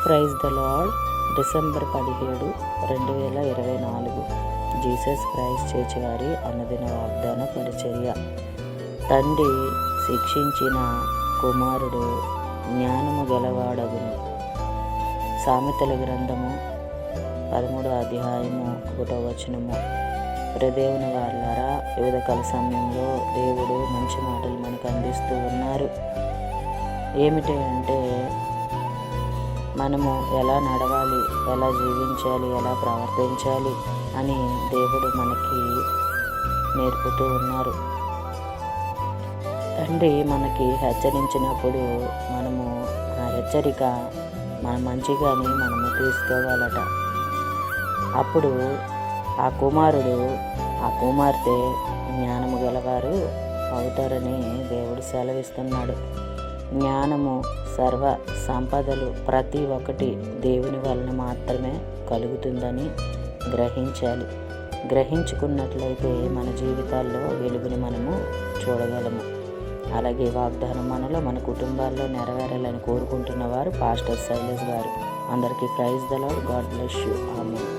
Praise the Lord. December 17, 2024 Jesus Christ church వారి అనుదిన వాగ్దాన పరిచర్య. తండ్రి శిక్షించిన కుమారుడు జ్ఞానము గలవాడగును. సామెతల గ్రంథము 13వ అధ్యాయము 1వ వచనము. దేవుని వారలారా, వివిధ కాల సమయంలో దేవుడు మంచి మాటలు మనకు అందిస్తూ ఉన్నారు. ఏమిటి అంటే, మనము ఎలా నడవాలి, ఎలా జీవించాలి, ఎలా ప్రవర్తించాలి అని దేవుడు మనకి నేర్పుతూ ఉన్నారు. తండ్రి మనకి హెచ్చరించినప్పుడు మనము ఆ హెచ్చరిక మన మంచిగాని మనము తీసుకోవాలట. అప్పుడు ఆ కుమారుడు, ఆ కుమార్తె జ్ఞానము గలవారు అవుతారని దేవుడు సెలవిస్తున్నాడు. జ్ఞానము, సర్వ సంపదలు ప్రతి ఒక్కటి దేవుని వలన మాత్రమే కలుగుతుందని గ్రహించాలి. గ్రహించుకున్నట్లయితే మన జీవితాల్లో వెలుగుని మనము చూడగలము. అలాగే వాగ్దానం మనలో, మన కుటుంబాల్లో నెరవేరాలని కోరుకుంటున్న వారు పాస్టర్ శైలేష్ గారు. అందరికీ praise the Lord. God bless you. Amen.